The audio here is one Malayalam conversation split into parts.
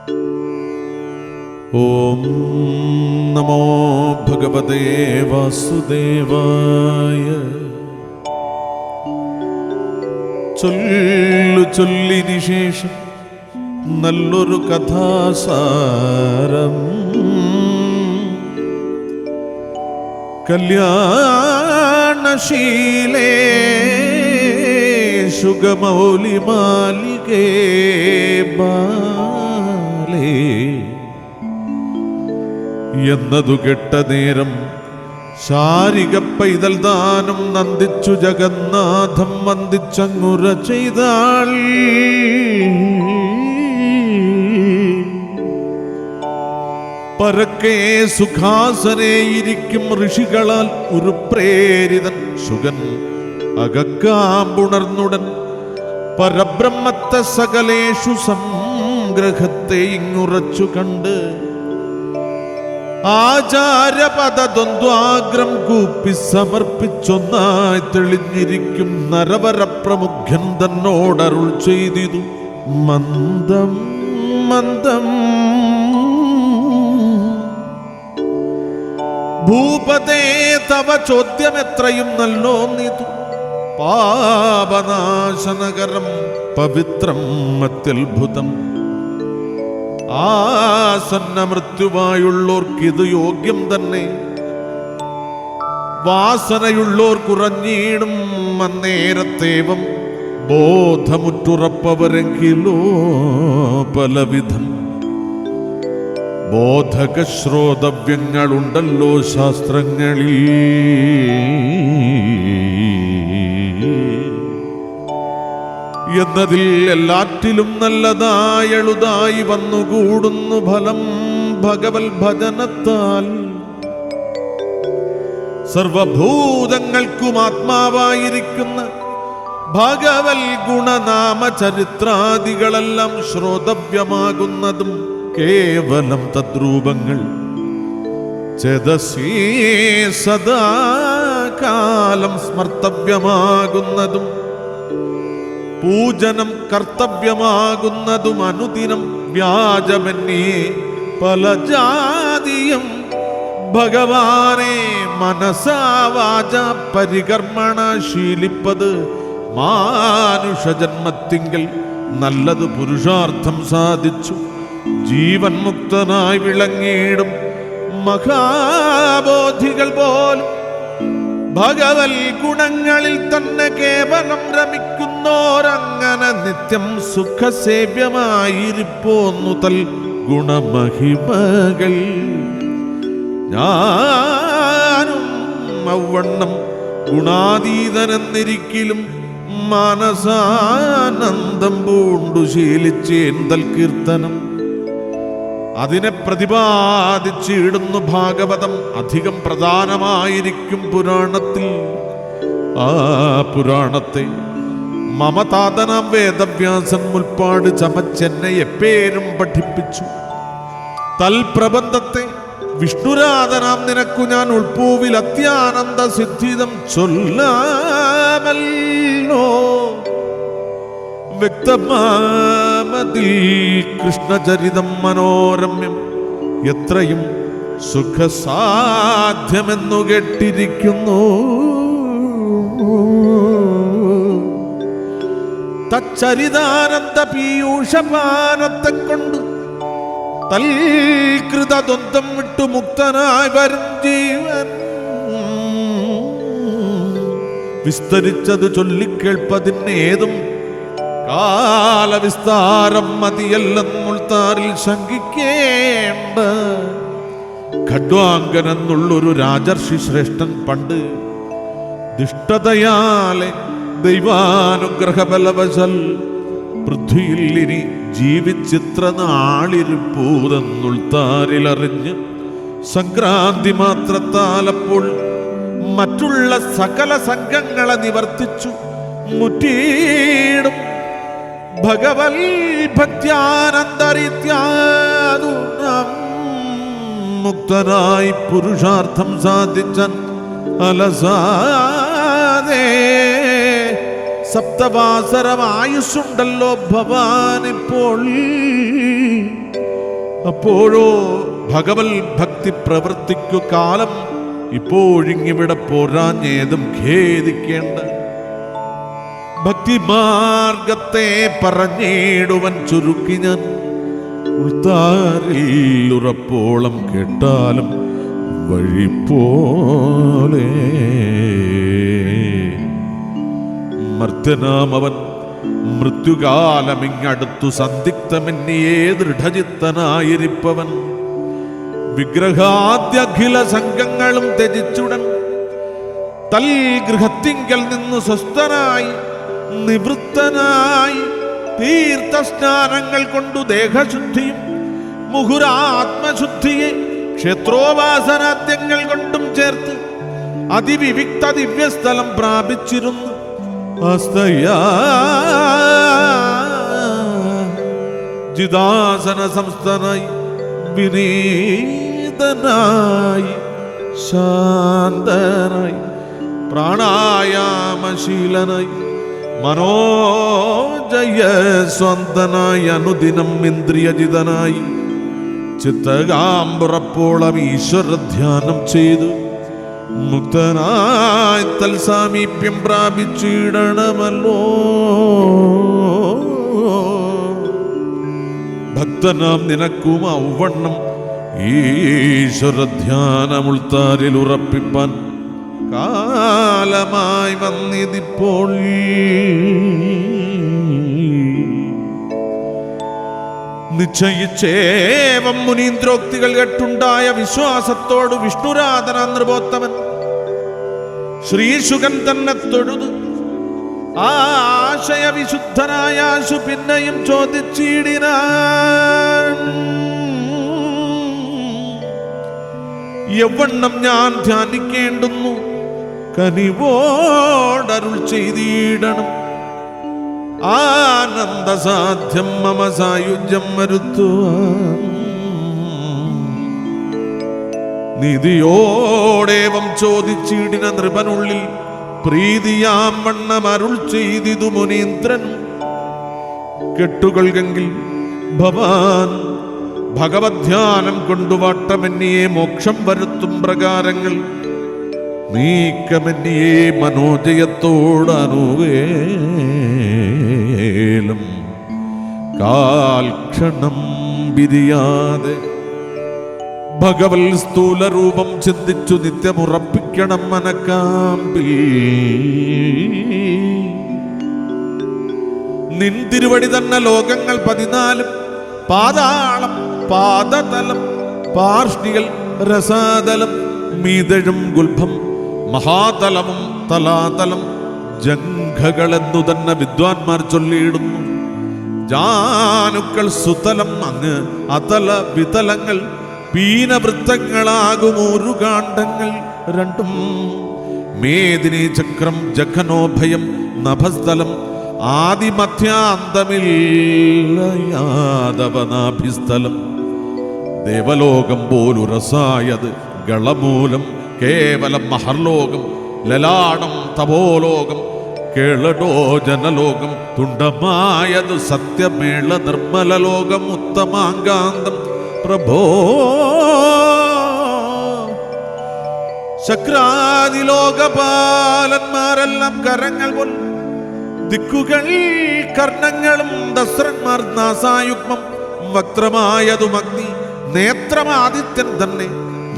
ഓം നമോ ഭഗവതേ വാസുദേവായ. ചൊല്ലിന് ശേഷം നല്ലൊരു കഥാസാരം. കല്യാണശീലേ സുഗമൗലി മാലികേ ബാലേ എന്നതു കെട്ട നേരം ശാരിക പൈതൽ ദാനം നന്ദിച്ചു ജഗന്നാഥം വന്ദിച്ചങ്ങുര ചെയ്താൾ. പരക്കെ സുഖാസനെ ഇരിക്കും ഋഷികളാൽ ഒരു പ്രേരിതൻ സുഗൻ അകക്കാമ്പുണർന്നുടൻ പരബ്രഹ്മത്തെ സകലേഷു സംഗ്രഹത്തെ ഇങ്ങുറച്ചു കണ്ട് ആചാര്യപദദ്വന്ദ്വാഗ്രം കൂപ്പി സമർപ്പിച്ചൊന്നായി തെളിഞ്ഞിരിക്കും നരവരപ്രമുഖൻ തന്നോടരുൾ ചെയ്തിതു മന്ദം മന്ദം. ഭൂപതേ തവ ചോദ്യമെത്രയും നല്ലോന്നിതു പാപനാശനകരം പവിത്രം അത്യത്ഭുതം. ആസന്ന മൃത്യുവായുള്ളോർക്കിത് യോഗ്യം തന്നെ. വാസനയുള്ളോർ കുറഞ്ഞിടും അന്നേരത്തേവം ബോധമുറ്റുറപ്പവരെങ്കിലോ പലവിധം. ബോധക ശ്രോതവ്യങ്ങളുണ്ടല്ലോ ശാസ്ത്രങ്ങളിൽ. എന്നതിൽ എല്ലാറ്റിലും നല്ലതായി എളുതായി വന്നുകൂടുന്നു ഫലം ഭഗവൽ ഭജനത്താൽ. സർവഭൂതങ്ങൾക്കും ആത്മാവായിരിക്കുന്ന ഭഗവൽ ഗുണനാമ ചരിത്രാദികളെല്ലാം ശ്രോതവ്യമാകുന്നതും കേവലം തദ്രൂപങ്ങൾ ചേതസീ സദാകാലം സ്മർത്തവ്യമാകുന്നതും പൂജനം കർത്തവ്യമാകുന്നതും അനുദിനം വ്യാജമന്യേ പല ജാതിയും ഭഗവാനെ മനസാ വാച പരികർമ്മണ ശീലിപ്പത് മാനുഷജന്മത്തിങ്കൽ നല്ലത് പുരുഷാർത്ഥം സാധിച്ചു ജീവൻ മുക്തനായി വിളങ്ങിയിടും മഹാബോധികൾ പോലും ഭഗവൽ ഗുണങ്ങളിൽ തന്നെ കേവലം രമിക്കുന്നോരങ്ങനെ നിത്യം സുഖസേവ്യമായിരിപ്പോന്നു തൽ ഗുണമഹിമകൾ. ഞാനും ഔവണ്ണം ഗുണാതീതനെന്നിരിക്കലും മാനസാനന്ദം പൂണ്ടു ശീലിച്ചേന്തൽ കീർത്തനം. അതിനെ പ്രതിപാദിച്ചിടുന്നു ഭാഗവതം. അധികം പ്രധാനമായിരിക്കും പുരാണത്തിൽ. ആ പുരാണത്തെ മമതാതനാം വേദവ്യാസൻ മുൽപ്പാട് ചമച്ചെന്നെ എപ്പേരും പഠിപ്പിച്ചു. തൽപ്രബന്ധത്തെ വിഷ്ണുരാധനാം നിനക്കു ഞാൻ ഉൾപ്പൂവിൽ അത്യാനന്ദ സിദ്ധിതം ചൊല്ലാമല്ലോ. വ്യക്തമാമതിൽ കൃഷ്ണചരിതം മനോരമ്യം എത്രയും സുഖസാധ്യമെന്നു കേട്ടിരിക്കുന്നു. തച്ചരിതാനന്ദ പീയൂഷപാനത്തെ കൊണ്ട് തൽകൃതദ്വന്ദ്വം വിട്ടു മുക്തനായി വരും ജീവൻ. വിസ്തരിച്ചത് ചൊല്ലിക്കേൾപ്പതിനേതും കാലവിസ്താരം മതിയല്ലെന്നുൾത്താറിൽ ശങ്കിക്കേണ്ട. ഖഡ്വാങ്കനെന്നുള്ളൊരു രാജർഷി ശ്രേഷ്ഠൻ പണ്ട് ദിഷ്ടതയാലെ ദൈവാനുഗ്രഹബലവശാൽ പൃഥ്വിയിൽ ഇനി ജീവിച്ചിത്ര നാളിരുപ്പൂതെന്നുൾത്താരിലറിഞ്ഞ് സംക്രാന്തി മാത്രത്താൽ അപ്പോൾ മറ്റുള്ള സകല സംഘങ്ങളെ നിവർത്തിച്ചു മുറ്റീടും ഭഗവൽ ഭക്ത്യാനന്ദരിത്യാദു മുക്തനായി പുരുഷാർത്ഥം സാധിച്ചൻ അലസാദേ. സപ്തവാസരം ആയുസ്സുണ്ടല്ലോ ഭവാനിപ്പോൾ. അപ്പോഴോ ഭഗവൽ ഭക്തി പ്രവൃത്തിക്കു കാലം ഇപ്പോഴിങ്ങിവിടെ പോരാഞ്ഞേതും ഖേദിക്കേണ്ട. ഭക്തിമാർഗത്തെ പറഞ്ഞിടുവൻ ചുരുക്കി ഞാൻ ഉൾത്താരിൽ ഉറപ്പോളം കേട്ടാലും വഴി പോലെ. മർത്യനാമവൻ മൃത്യുകാലമിങ്ങടുത്തു സന്ദിഗ്ധമെന്നിയേ ദൃഢചിത്തനായിരിപ്പവൻ. വിഗ്രഹാദ്യഖില സംഘങ്ങളും ത്യജിച്ചുടൻ തൽ ഗൃഹത്തിങ്കൽ നിന്നു സ്വസ്ഥനായി നിവൃത്തനായി തീർത്ഥസ്നാനങ്ങൾ കൊണ്ടു ദേഹശുദ്ധിയും മുഹുരാത്മശുദ്ധിയെ ക്ഷേത്രോപാസനാദ്യങ്ങൾ കൊണ്ടും ചേർത്ത് അതിവിവിക്ത ദിവ്യസ്ഥലം പ്രാപിച്ചിരുന്നു. ജിതാസന സംസ്ഥനായി വിനീതനായി ശാന്തനായി പ്രാണായാമശീലനായി മനോജയ സ്വന്തനായി അനുദിനം ഇന്ദ്രിയജിതനായി ചിത്തകാമ്പുറപ്പോളം ഈശ്വര ധ്യാനം ചെയ്തു മുക്തനായി തൽസാമീപ്യം പ്രാപിച്ചിടണമല്ലോ. ഭക്തനാം നിനക്കും ഔവണ്ണം ഈശ്വര ധ്യാനമുൾത്താരിൽ ഉറപ്പിപ്പാൻ കാലമായി വന്നിതിപ്പോൾ. നിശ്ചയിച്ചേവം മുനീന്ദ്രോക്തികൾ കേട്ടുണ്ടായ വിശ്വാസത്തോട് വിഷ്ണുരാധന നൃപോത്തമൻ ശ്രീശുകൻ തന്നെ തൊഴുതു ആശയവിശുദ്ധനായാശു പിന്നെയും ചോദിച്ചിടിനാൻ. യവണ്ണം ഞാൻ ധ്യാനിക്കേണ്ടുന്നു കനിവോടരുൾ ചെയ്തിടണം. ആനന്ദസാധ്യം മമ സായുജ്യം വരുത്തുവാൻ നിധിയോടേവം ചോദിച്ചിടിന നൃപനുള്ളിൽ പ്രീതിയാം വണ്ണം അരുൾ ചെയ്തിതു മുനീന്ദ്രൻ. കെട്ടുകൊള്ളുകെങ്കിൽ ഭവാൻ ഭഗവദ്ധ്യാനം കൊണ്ടു വാട്ടമെന്നിയെ മോക്ഷം വരുത്തും പ്രകാരങ്ങൾ നീക്കമെന്നിയെ മനോജയത്തോടനുവേലും കാൽക്ഷണം പിരിയാതെ ഭഗവൽ സ്ഥൂലരൂപം ചിന്തിച്ചു നിത്യമുറപ്പിക്കണം മനക്കാമ്പിൽ. നിൻ തിരുവടി തന്നെ ലോകങ്ങൾ 14 പാതാളം പാദതലം പാർഷ്ണികൾ രസാതലം മീതഴും ഗുൽഭം മഹാതലവും തലാതലം ജംഘകളെന്നു തന്നെ വിദ്വാൻമാർ ചൊല്ലിയിടുന്നു. ജാനുക്കൾ സുതലം അങ്ങ് അതല വിതലങ്ങൾ പീനവൃത്തങ്ങളാകും ഒരു കാണ്ഡങ്ങൾ രണ്ടും മേദിനി ചക്രം ജഘനോഭയം നഭസ്ഥലം ആദിമധ്യാന്തമില്ല യാദവനാഭിസ്ഥലം ദേവലോകം പോലുരസായത് ഗളമൂലം കേവലം മഹർലോകം ലലാടം തപോലോകം കേളടോ ജനലോകം തുണ്ടമായത് സത്യമേള നിർമ്മല ലോകം ഉത്തമാങ്കാന്തം പ്രഭോ ശക്രാദിലോകപാലന്മാരെല്ലാം കരങ്ങൾ പോൽ ദിക്കുകൾ കർണങ്ങളും ദസ്രന്മാർ നാസായുഗ്മം വക്രമായതും അഗ്നി നേത്രമാദിത്യൻ തന്നെ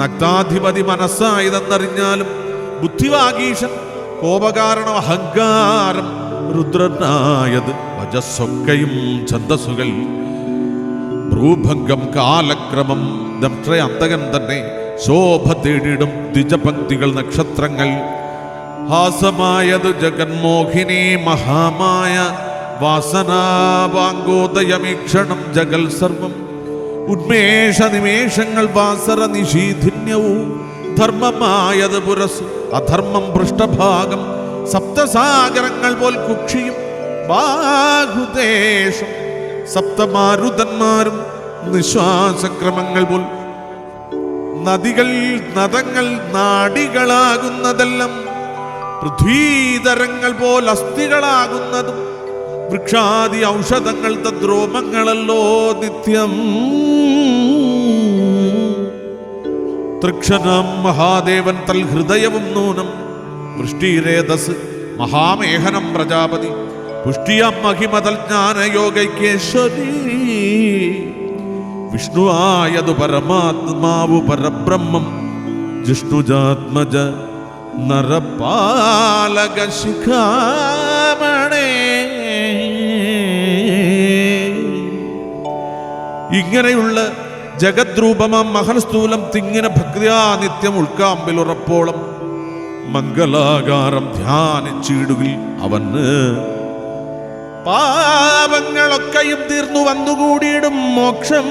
നഗ്നാധിപതി മനസ്സായതെന്നറിഞ്ഞാലും ബുദ്ധിവാഗീഷൻ കോപകാരണം അഹങ്കാരം രുദ്രനായത് വജസ്സൊക്കെയും ഛന്ദസ്സുകൾ ഭ്രൂഭംഗം കാലക്രമം ദംഷ്ട്രയന്തകൻ തന്നെ ശോഭ തേടിടും ദ്വിജപംക്തികൾ നക്ഷത്രങ്ങൾ ഹാസമായത് ജഗന്മോഹിനി മഹാമായ വാസനാവാങ്കോദയമീക്ഷണം ജഗൽ സർവം ഉന്മേഷ നിമേഷങ്ങൾ വാസര നിഷീധിന്യവും ധർമ്മമായത് പുരസ് അധർമ്മം പൃഷ്ഠഭാഗം സപ്തസാഗരങ്ങൾ പോൽ കുക്ഷിയും ബാഹുദേശം സപ്തമാരുതന്മാരും നിശ്വാസക്രമങ്ങൾ പോൽ നദികൾ നദങ്ങൾ നാടികളാകുന്നതെല്ലാം പൃഥ്വീതരങ്ങൾ പോൽ അസ്ഥികളാകുന്നതും വൃക്ഷാദി ഔഷധങ്ങൾ തദ്രോമങ്ങളല്ലോ നിത്യം തൃക്ഷണം മഹാദേവൻ തൽ ഹൃദയവും നൂനം വൃഷ്ടിരേതസ് മഹാമേഹനം പ്രജാപതി പുഷ്ടിയം മഹിമതൽ ജ്ഞാനയോഗൈക്യേശ്വരീ വിഷ്ണുവായതു പരമാത്മാവു പരബ്രഹ്മം ജിഷ്ണുജാത്മജ നരപാലക ശിഖാമണേ. ഇങ്ങനെയുള്ള ജഗദ്രൂപമാം മഹൽസ്ഥൂലം തിങ്ങിന ഭക്തിയാ നിത്യം ഉൾക്കാമ്പിലുറപ്പോളം മംഗളാകാരം ധ്യാനിച്ചിടുകിൽ അവന് പാപങ്ങളൊക്കെയും തീർന്നു വന്നുകൂടിയിടും മോക്ഷം.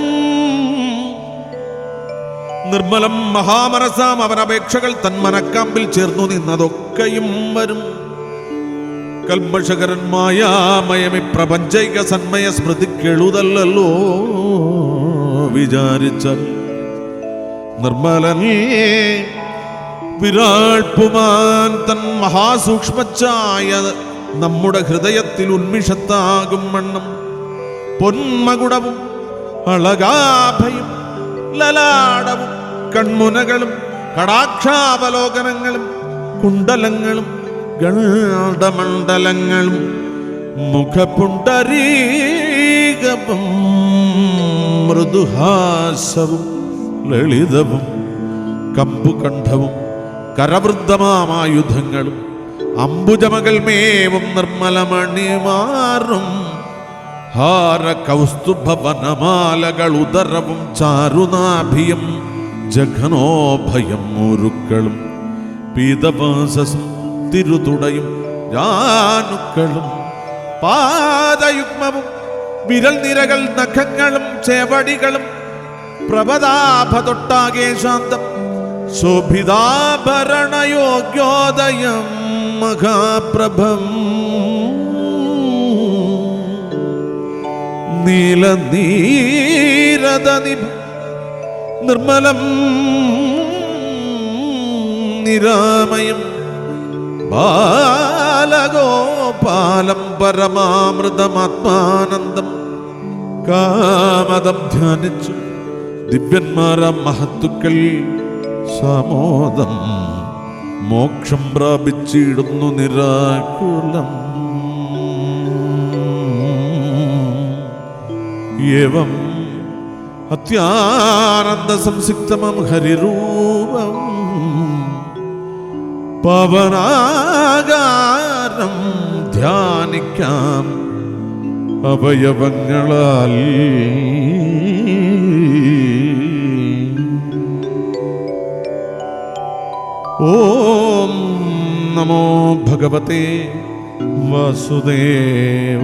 നിർമ്മലം മഹാമനസാം അവനപേക്ഷകൾ തന്മനക്കാമ്പിൽ ചേർന്നു നിന്നതൊക്കെയും വരും. കൽമഷകരൻ മായാമയമി പ്രപഞ്ചൈക സന്മയ സ്മൃതി കെളുതല്ലോ വിചാരിച്ചാൽ നിർമ്മലൻ വിരാൾപുമാൻ തൻ മഹാസൂക്ഷ്മച്ചായ നമ്മുടെ ഹൃദയത്തിൽ ഉന്മിഷത്താകും വണ്ണം പൊന്മകുടവും അളകാഭയും ലലാടവും കൺമുനകളും കടാക്ഷാവലോകനങ്ങളും കുണ്ടലങ്ങളും ഗണ്ഡമണ്ഡലങ്ങളും മുഖപുണ്ടരീകവും മൃദുഹാസവും ലളിതവും കമ്പുകണ്ഠവും കരവൃദ്ധമായുധങ്ങളും അംബുജമകൾ മേവും നിർമ്മലമണിമാറും ഹാര കൗസ്തുഭവനമാലകൾ ഉദരവും ചാരുനാഭിയും ജഘനോഭയം മുരുക്കളും പീതവാസസും തിരുതുടയും ജാനുക്കളും പാദയുഗ്മവും വിരൽ നിരകൾ നഖങ്ങളും ചേവടികളും പ്രഭതാഭതൊട്ടാകെ ശാന്തം ശോഭിതാഭരണയോഗ്യോദയം മഹാപ്രഭം നീലനീരദനിഭം നിർമ്മലം നിരാമയം ബാലഗോപാലം പരമാമൃതമാത്മാനന്ദം കാമദം ധ്യാനിച്ചു ദിവ്യന്മാരാം മഹത്തുക്കൾ സമോദം മോക്ഷം പ്രാപിച്ചിടുന്നു നിരാകുലം. ഏവം അത്യാനന്ദ സംസിക്തമം ഹരിരൂപം പവനാകാരം ധ്യാനിക്കാം അവയവങ്ങളാൽ. ഓം നമോ ഭഗവതേ വാസുദേവായ.